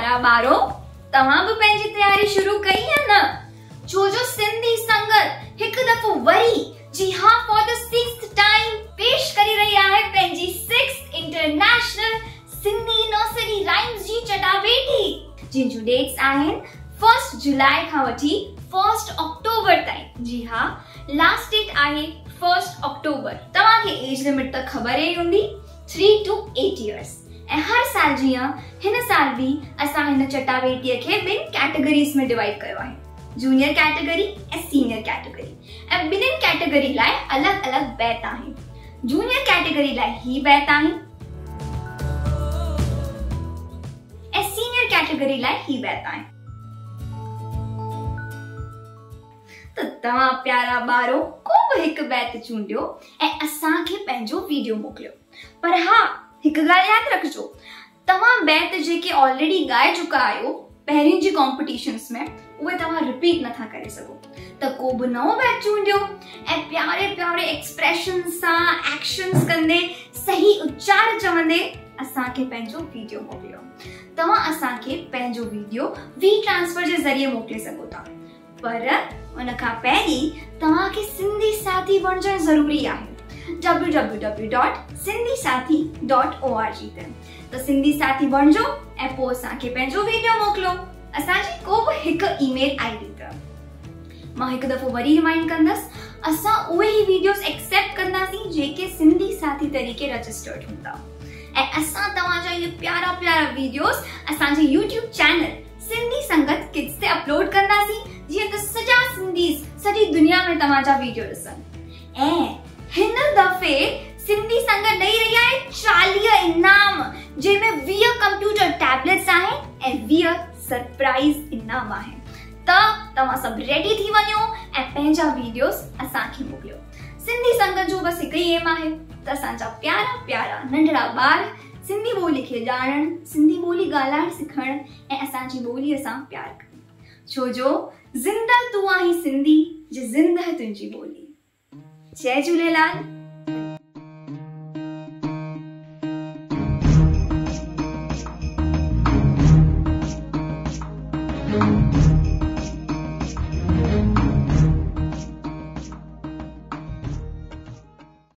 प्यारा बारो तव्हां भी पंहिंजी तैयारी शुरू कई है न? जो सिंधी संगत एक दफो वरी जी हाँ फॉर द 6th टाइम पेश करी रही है पंहिंजी 6th international Sindhi nursery rhymes जी चटाभेटी जिन जो डेट्स आहिनि 1 जुलाई खां वठी 1 अक्टूबर ताईं। जी हाँ, लास्ट डेट आहे 1 अक्टूबर। तव्हां खे एज लिमिट त ख़बर ही हूंदी 3 to 8 इयर्स। ऐं हर साल जीअं हिन साल भी असां हिन चटाभेटीअ खे 2 कैटेगरीज में डिवाइड कयो आहे, जूनियर कैटेगरी ऐं सीनियर कैटेगरी। ऐं ॿिन्हिनि कैटेगरी लाइ अलग अलग बैत आहिनि। जूनियर कैटेगरी लाइ ही बैत आहिनि ऐं सीनियर कैटेगरी लाइ ही बैत आहिनि। त तव्हां प्यारा ॿारो को बि हिकु बैत चूंडियो ऐं असां खे पंहिंजो वीडियो मोकिलियो। पर हा, हिकु ॻाल्हि यादि रखिजो, तव्हां बैत जेके ऑलरेडी ॻाए चुका आहियो पहिरीं जी कॉम्पिटिशन्स में, उहे तव्हां रिपीट नथा करे सघो। त को बि नओं बैच चूंडियो ऐं प्यारे प्यारे एक्सप्रेशन सां एक्शन्स कंदे सही उच्चार चवंदे असांखे पंहिंजो वीडियो मोकिलियो। तव्हां असांखे पंहिंजो वीडियो वी ट्रांसफर जे ज़रिए मोकिले सघो था, पर उन खां पहिरीं तव्हांखे सिंधी साथी बणजणु ज़रूरी आहे www.sindhisathi.org ते। त सिंधी साथी बणजो ऐं पोइ असांखे पंहिंजो वीडियो मोकिलियो असांजी को बि हिकु ईमेल आईडी ते। मां हिकु दफ़ो वरी रिमाइंड कंदसि, असां उहे ई वीडियोस एक्सेप्ट कंदासीं जेके सिंधी साथी तरीके रजिस्टर्ड हूंदा। ऐं असां तव्हांजा इहे प्यारा प्यारा वीडियोस असांजे यूट्यूब चैनल सिंधी संगत किड्स ते अपलोड कंदासीं, जीअं त सॼा सिंधीस सॼी दुनिया में तव्हांजा वीडियो ॾिसनि। ऐं हिन दफ़े सिंधी संगत ॾेई रही आहे 40 इनाम, जंहिंमें 20 कंप्यूटर टैबलेट्स आहिनि ऐं 20 सरप्राइज इनाम आहिनि। त तव्हां सभु रेडी थी वञो ऐं पंहिंजा वीडियोस असांखे मोकिलियो। सिंधी संगत जो बसि हिकु ई एम आहे त असांजा प्यारा प्यारा नंढड़ा ॿार सिंधी ॿोली खे ॼाणण, सिंधी ॿोली ॻाल्हाइण सिखण ऐं असांजी ॿोलीअ सां प्यार कनि। छो जो ज़िंदा तूं आहीं सिंधी जे ज़िंदा तुंहिंजी ॿोली। जय झूलेलाल।